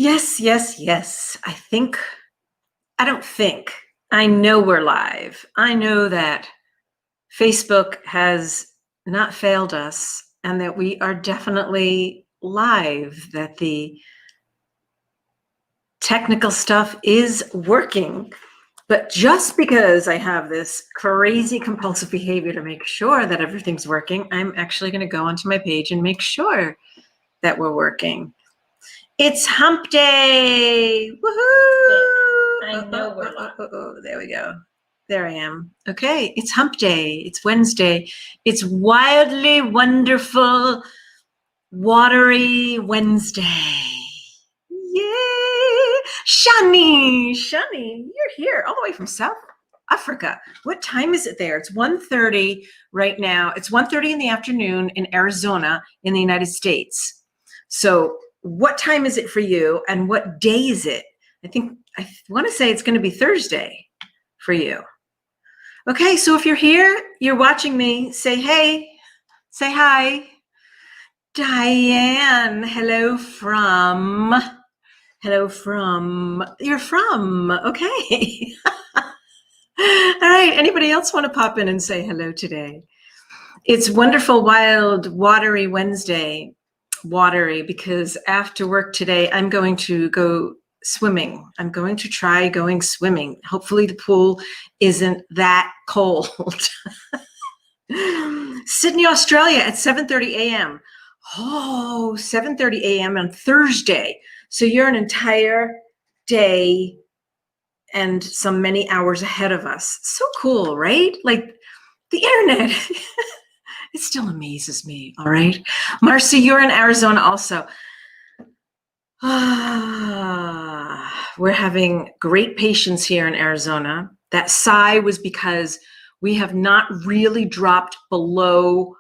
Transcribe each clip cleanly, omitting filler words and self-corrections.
Yes, yes, yes. I know we're live. I know that Facebook has not failed us and that we are definitely live, that the technical stuff is working. But just because I have this crazy compulsive behavior to make sure that everything's working, I'm actually going to go onto my page and make sure that we're working. It's hump day. Woohoo! I know we're live. There we go. There I am. Okay, it's hump day. It's Wednesday. It's wildly wonderful, watery Wednesday. Yay! Shani, you're here all the way from South Africa. What time is it there? It's 1:30 right now. It's 1:30 in the afternoon in Arizona in the United States. So what time is it for you and what day is it? I want to say it's going to be Thursday for you. Okay, so if you're here, you're watching me, say hey, say hi. Diane, you're from, okay. All right, anybody else want to pop in and say hello today? It's wonderful, wild, watery Wednesday. Watery because after work today, I'm going to go swimming. I'm going to try going swimming. Hopefully the pool isn't that cold. Sydney, Australia at 7:30 a.m. Oh, 7:30 a.m. on Thursday. So you're an entire day and some many hours ahead of us. So cool, right? Like the internet. It still amazes me, all right? Marcy, you're in Arizona also. We're having great patience here in Arizona. That sigh was because we have not really dropped below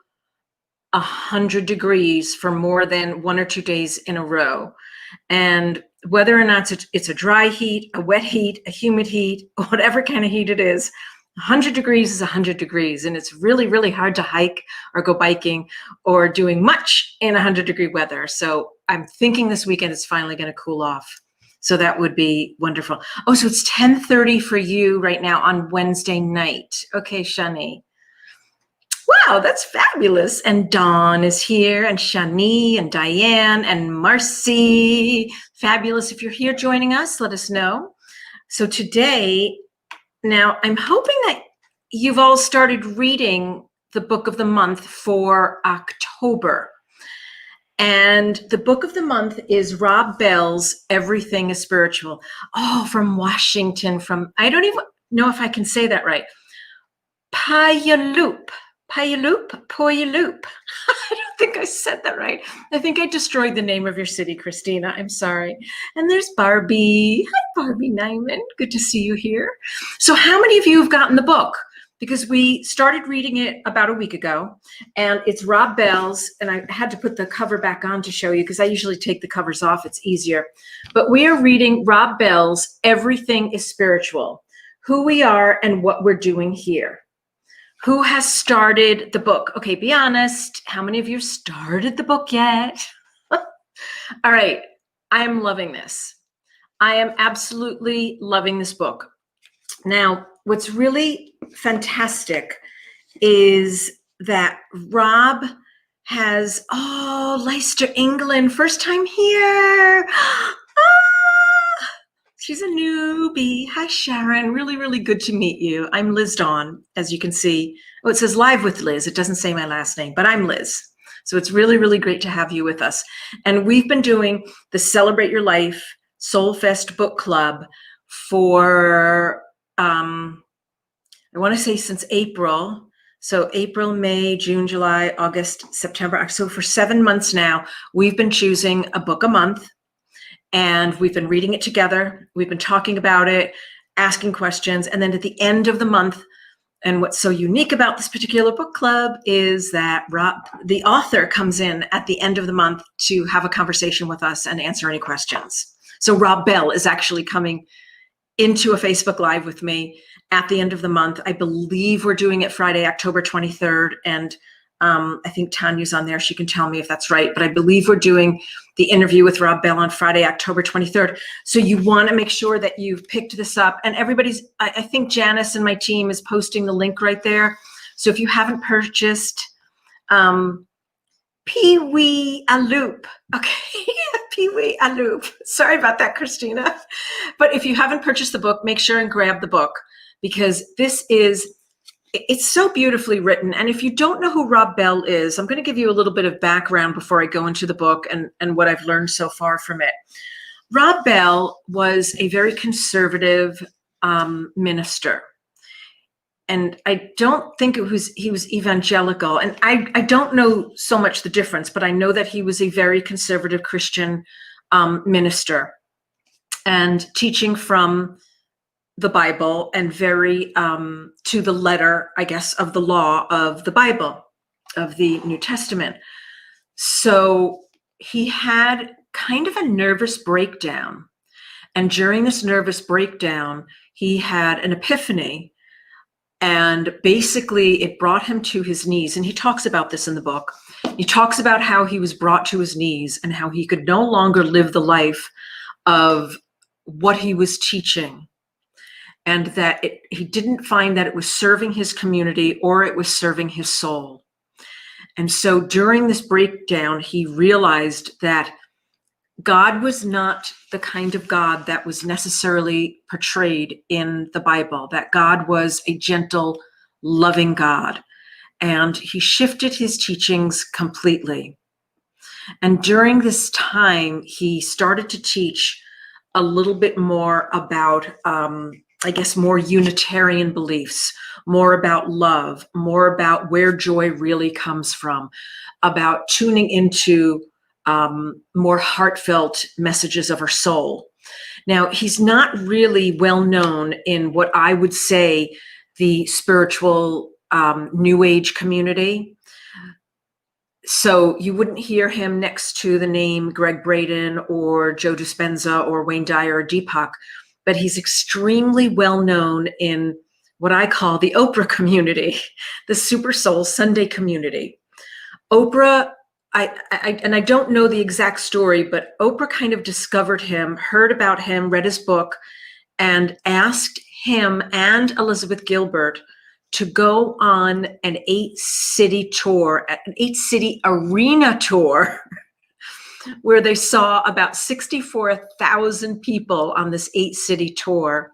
100 degrees for more than 1 or 2 days in a row. And whether or not it's a dry heat, a wet heat, a humid heat, whatever kind of heat it is, 100 degrees is 100 degrees, and it's really, really hard to hike or go biking or doing much in 100-degree weather. So I'm thinking this weekend it's finally going to cool off. So that would be wonderful. Oh, so it's 10:30 for you right now on Wednesday night. Okay, Shani. Wow, that's fabulous. And Dawn is here, and Shani, and Diane, and Marcy. Fabulous. If you're here joining us, let us know. So today, now, I'm hoping that you've all started reading the book of the month for October. And the book of the month is Rob Bell's Everything is Spiritual. Oh, from Washington, I don't even know if I can say that right. Puyallup. I don't think I said that right. I think I destroyed the name of your city, Christina. I'm sorry. And there's Barbie. Hi, Barbie Nyman. Good to see you here. So how many of you have gotten the book? Because we started reading it about a week ago, and it's Rob Bell's, and I had to put the cover back on to show you because I usually take the covers off. It's easier. But we are reading Rob Bell's Everything is Spiritual, Who We Are and What We're Doing Here. Who has started the book? Okay, be honest. How many of you started the book yet? All right, I am loving this. I am absolutely loving this book. Now, what's really fantastic is that Rob has, Leicester, England, first time here. She's a newbie. Hi, Sharon. Really, really good to meet you. I'm Liz Dawn, as you can see. Oh, it says live with Liz. It doesn't say my last name, but I'm Liz. So it's really, really great to have you with us. And we've been doing the Celebrate Your Life Soul Fest Book Club for, I want to say since April. So April, May, June, July, August, September. So for 7 months now, we've been choosing a book a month. And we've been reading it together. We've been talking about it, asking questions. And then at the end of the month, and what's so unique about this particular book club is that Rob, the author, comes in at the end of the month to have a conversation with us and answer any questions. So Rob Bell is actually coming into a Facebook Live with me at the end of the month. I believe we're doing it Friday, October 23rd. And I think Tanya's on there. She can tell me if that's right. But I believe we're doing the interview with Rob Bell on Friday, October 23rd. So you want to make sure that you've picked this up. And everybody's, I think Janice and my team is posting the link right there. So if you haven't purchased Pee-wee a Loop, okay, Pee-wee a Loop. Sorry about that, Christina. But if you haven't purchased the book, make sure and grab the book, because it's so beautifully written. And if you don't know who Rob Bell is, I'm going to give you a little bit of background before I go into the book and what I've learned so far from it. Rob Bell was a very conservative minister. And I don't think he was evangelical. And I don't know so much the difference, but I know that he was a very conservative Christian minister and teaching from the Bible, and very to the letter, I guess, of the law of the Bible, of the New Testament. So he had kind of a nervous breakdown. And during this nervous breakdown, he had an epiphany. And basically, it brought him to his knees. And he talks about this in the book. He talks about how he was brought to his knees and how he could no longer live the life of what he was teaching. And that he didn't find that it was serving his community or it was serving his soul. And so during this breakdown, he realized that God was not the kind of God that was necessarily portrayed in the Bible, that God was a gentle, loving God. And he shifted his teachings completely. And during this time, he started to teach a little bit more about, I guess, more Unitarian beliefs, more about love, more about where joy really comes from, about tuning into more heartfelt messages of our soul. Now, he's not really well known in what I would say the spiritual New Age community. So you wouldn't hear him next to the name Greg Braden or Joe Dispenza or Wayne Dyer or Deepak, but he's extremely well known in what I call the Oprah community, the Super Soul Sunday community. Oprah, I don't know the exact story, but Oprah kind of discovered him, heard about him, read his book, and asked him and Elizabeth Gilbert to go on an 8-city tour, an 8-city arena tour, where they saw about 64,000 people on this 8-city tour.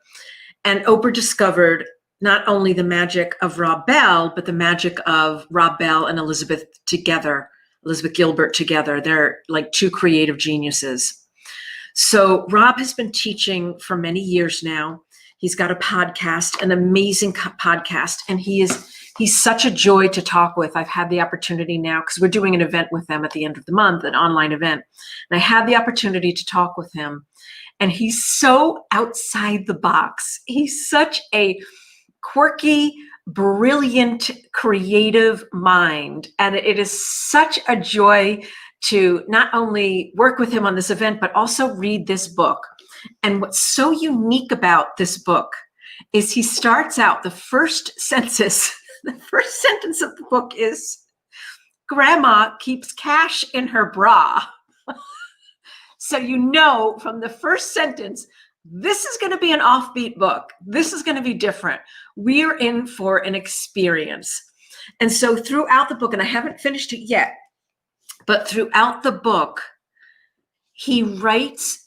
And Oprah discovered not only the magic of Rob Bell, but the magic of Rob Bell and Elizabeth Gilbert together. They're like two creative geniuses. So Rob has been teaching for many years now. He's got a podcast, an amazing podcast, and he's such a joy to talk with. I've had the opportunity now, because we're doing an event with them at the end of the month, an online event. And I had the opportunity to talk with him. And he's so outside the box. He's such a quirky, brilliant, creative mind. And it is such a joy to not only work with him on this event, but also read this book. And what's so unique about this book is he starts out, the first sentence of the book is, "Grandma keeps cash in her bra." So you know from the first sentence, this is going to be an offbeat book. This is going to be different. We're in for an experience. And so throughout the book, and I haven't finished it yet, but throughout the book, he writes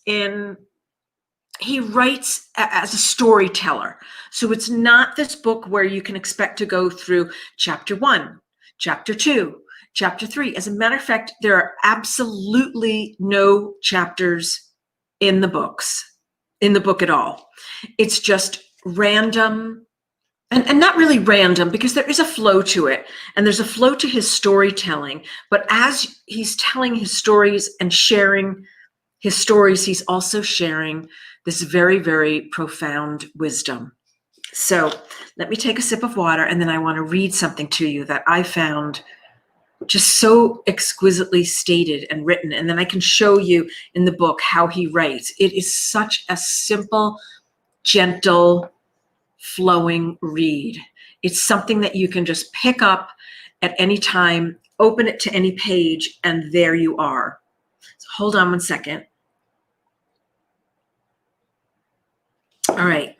as a storyteller. So it's not this book where you can expect to go through chapter 1, chapter 2, chapter 3. As a matter of fact, there are absolutely no chapters in the book at all. It's just random, and not really random, because there is a flow to it, and there's a flow to his storytelling. But as he's telling his stories and sharing his stories, he's also sharing this very, very profound wisdom. So let me take a sip of water, and then I want to read something to you that I found just so exquisitely stated and written. And then I can show you in the book how he writes. It is such a simple, gentle, flowing read. It's something that you can just pick up at any time, open it to any page, and there you are. So hold on one second. All right.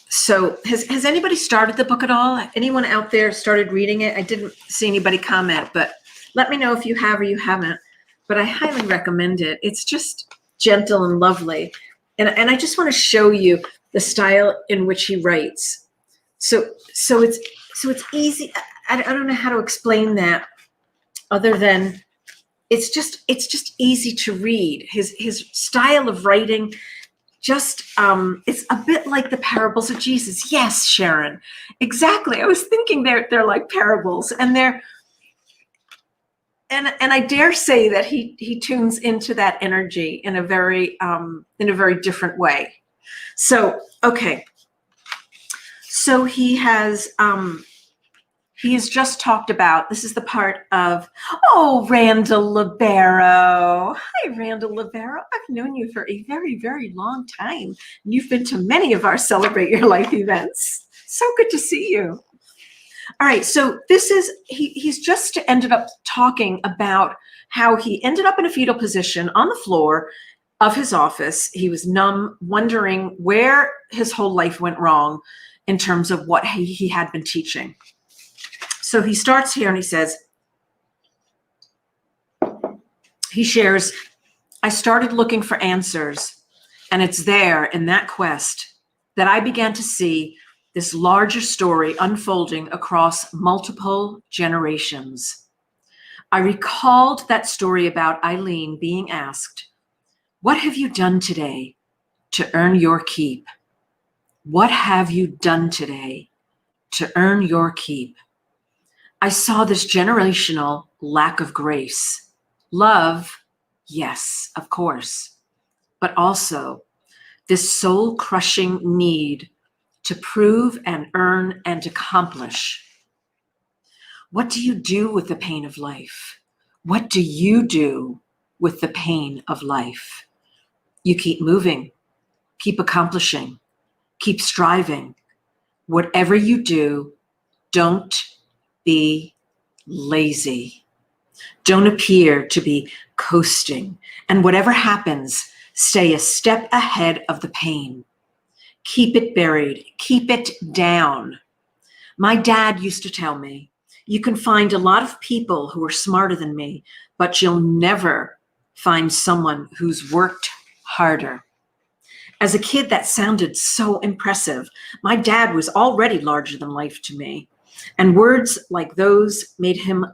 So has anybody started the book at all? Anyone out there started reading it? I didn't see anybody comment, but let me know if you have or you haven't. But I highly recommend it. It's just gentle and lovely. And I just want to show you the style in which he writes. So it's easy. I don't know how to explain that other than it's just easy to read. His style of writing just it's a bit like the parables of Jesus. Yes, Sharon, exactly. I was thinking they're like parables, and they're and I dare say that he tunes into that energy in a very different way. So okay, so he has just talked about, this is the part of, oh, Randall Libero. Hi, Randall Libero. I've known you for a very, very long time. You've been to many of our Celebrate Your Life events. So good to see you. All right, so this is, he's just ended up talking about how he ended up in a fetal position on the floor of his office. He was numb, wondering where his whole life went wrong in terms of what he had been teaching. So he starts here and he says, he shares, I started looking for answers, and it's there in that quest that I began to see this larger story unfolding across multiple generations. I recalled that story about Eileen being asked, what have you done today to earn your keep? What have you done today to earn your keep? I saw this generational lack of grace. Love, yes, of course, but also this soul-crushing need to prove and earn and accomplish. What do you do with the pain of life? What do you do with the pain of life? You keep moving, keep accomplishing, keep striving. Whatever you do, don't be lazy. Don't appear to be coasting. And whatever happens, stay a step ahead of the pain. Keep it buried. Keep it down. My dad used to tell me, you can find a lot of people who are smarter than me, but you'll never find someone who's worked harder. As a kid, that sounded so impressive. My dad was already larger than life to me. And words like those made him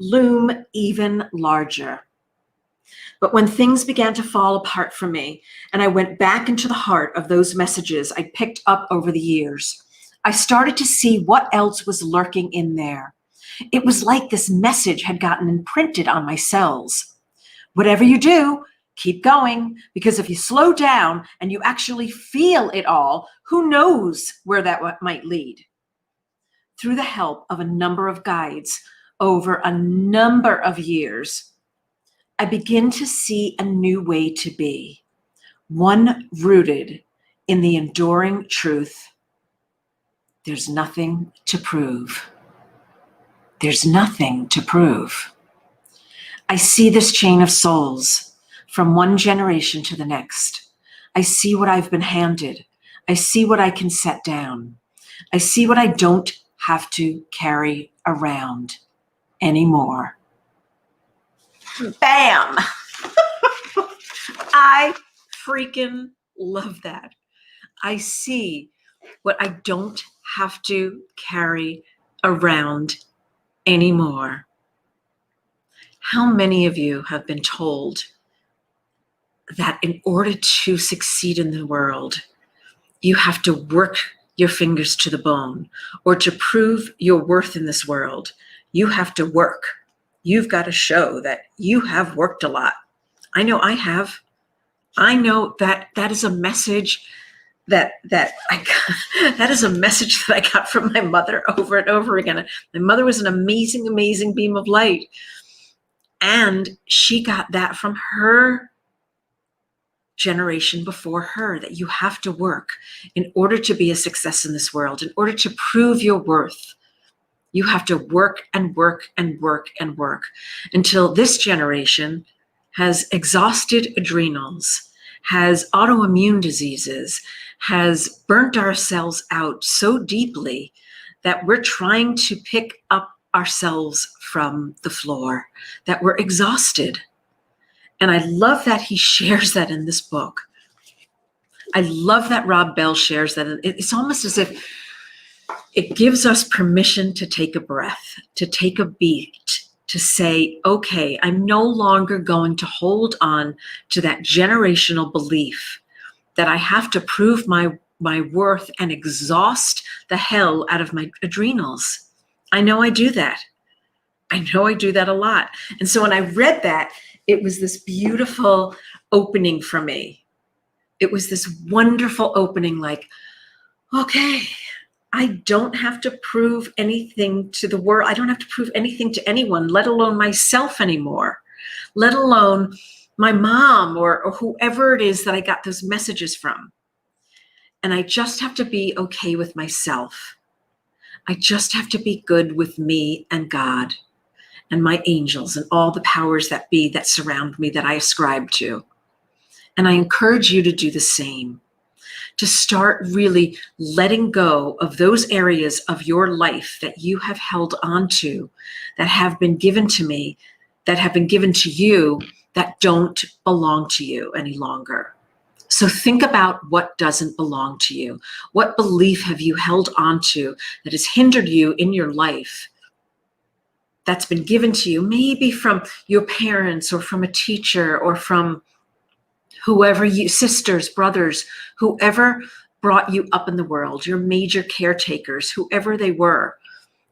loom even larger. But when things began to fall apart for me, and I went back into the heart of those messages I picked up over the years, I started to see what else was lurking in there. It was like this message had gotten imprinted on my cells. Whatever you do, keep going, because if you slow down and you actually feel it all, who knows where that might lead? Through the help of a number of guides over a number of years, I begin to see a new way to be, one rooted in the enduring truth. There's nothing to prove. There's nothing to prove. I see this chain of souls from one generation to the next. I see what I've been handed. I see what I can set down. I see what I don't have to carry around anymore. Bam! I freaking love that. I see what I don't have to carry around anymore. How many of you have been told that in order to succeed in the world, you have to work your fingers to the bone, or to prove your worth in this world, you have to work. You've got to show that you have worked a lot. I know I have. I know that is a message that I got, that is a message that I got from my mother over and over again. My mother was an amazing, amazing beam of light. And she got that from her generation before her, that you have to work in order to be a success in this world, in order to prove your worth. You have to work and work and work and work until this generation has exhausted adrenals, has autoimmune diseases, has burnt ourselves out so deeply that we're trying to pick up ourselves from the floor, that we're exhausted. And I love that he shares that in this book. I love that Rob Bell shares that. It's almost as if it gives us permission to take a breath, to take a beat, to say, okay, I'm no longer going to hold on to that generational belief that I have to prove my worth and exhaust the hell out of my adrenals. I know I do that. I know I do that a lot. And so when I read that, it was this beautiful opening for me. It was this wonderful opening, like, okay, I don't have to prove anything to the world. I don't have to prove anything to anyone, let alone myself anymore, let alone my mom or whoever it is that I got those messages from. And I just have to be okay with myself. I just have to be good with me and God and my angels and all the powers that be that surround me that I ascribe to. And I encourage you to do the same, to start really letting go of those areas of your life that you have held on to, that have been given to me, that have been given to you, that don't belong to you any longer. So think about what doesn't belong to you. What belief have you held on to that has hindered you in your life, that's been given to you, maybe from your parents or from a teacher or from whoever you, sisters, brothers, whoever brought you up in the world, your major caretakers, whoever they were.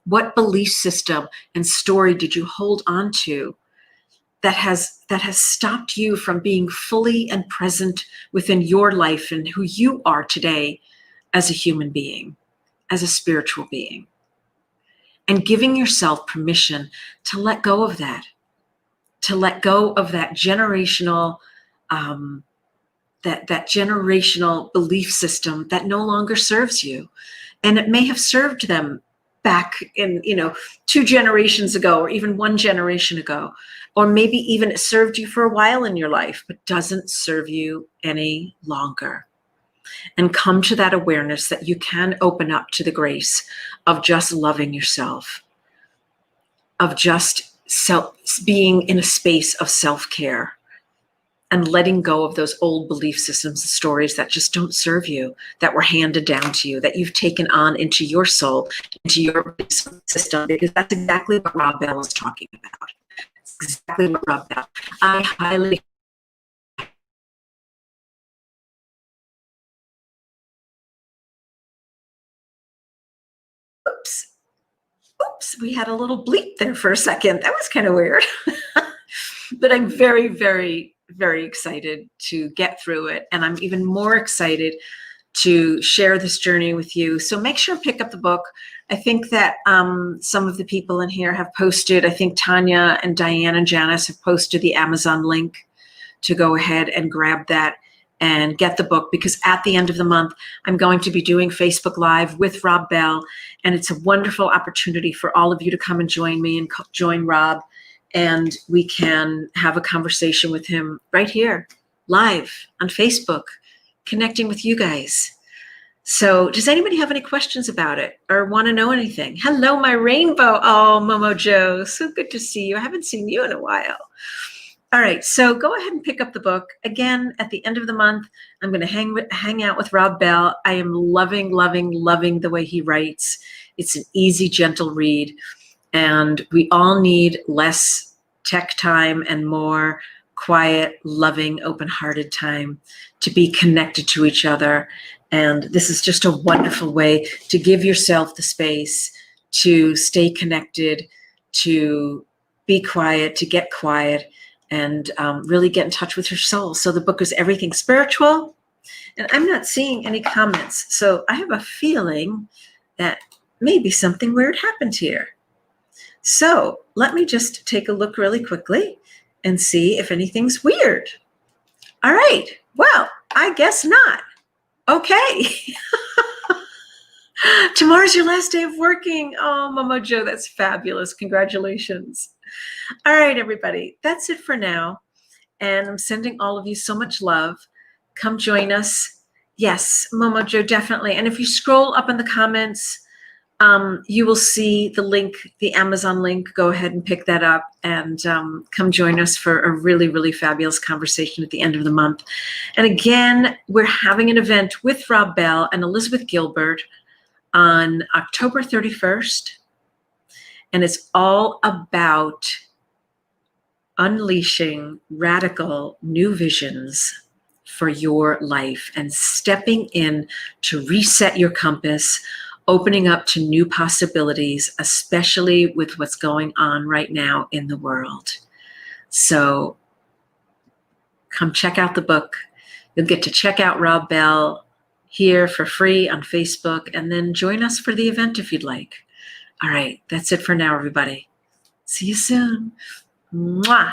What belief system and story did you hold on to that has stopped you from being fully and present within your life and who you are today as a human being, as a spiritual being? And giving yourself permission to let go of that, to let go of that generational that generational belief system that no longer serves you. And it may have served them back in, 2 generations ago, or even 1 generation ago, or maybe even it served you for a while in your life, but doesn't serve you any longer. And come to that awareness that you can open up to the grace of just loving yourself, of just being in a space of self-care, and letting go of those old belief systems and stories that just don't serve you, that were handed down to you, that you've taken on into your soul, into your system, because that's exactly what Rob Bell is talking about. It's exactly what Rob Bell. I highly Oops, we had a little bleep there for a second. That was kind of weird. But I'm very, very, very excited to get through it. And I'm even more excited to share this journey with you. So make sure to pick up the book. I think that some of the people in here have posted, I think Tanya and Diane and Janice have posted the Amazon link to go ahead and grab that and get the book, because at the end of the month, I'm going to be doing Facebook Live with Rob Bell. And it's a wonderful opportunity for all of you to come and join me and join Rob. And we can have a conversation with him right here, live on Facebook, connecting with you guys. So does anybody have any questions about it or want to know anything? Hello, my rainbow. Oh, Momo Joe, so good to see you. I haven't seen you in a while. All right, so go ahead and pick up the book. Again, at the end of the month, I'm going to hang out with Rob Bell. I am loving, loving, loving the way he writes. It's an easy, gentle read. And we all need less tech time and more quiet, loving, open-hearted time to be connected to each other. And this is just a wonderful way to give yourself the space to stay connected, to be quiet, to get quiet, and really get in touch with your soul. So the book is Everything Spiritual. And I'm not seeing any comments. So I have a feeling that maybe something weird happened here. So let me just take a look really quickly and see if anything's weird. All right. Well, I guess not. Okay. Tomorrow's your last day of working. Oh, Momo Joe, that's fabulous. Congratulations. All right, everybody. That's it for now. And I'm sending all of you so much love. Come join us. Yes, Momo Joe, definitely. And if you scroll up in the comments, you will see the link, the Amazon link. Go ahead and pick that up and come join us for a really, really fabulous conversation at the end of the month. And again, we're having an event with Rob Bell and Elizabeth Gilbert on October 31st. And it's all about unleashing radical new visions for your life and stepping in to reset your compass, opening up to new possibilities, especially with what's going on right now in the world. So come check out the book. You'll get to check out Rob Bell here for free on Facebook, and then join us for the event if you'd like. All right, that's it for now, everybody. See you soon. Mwah.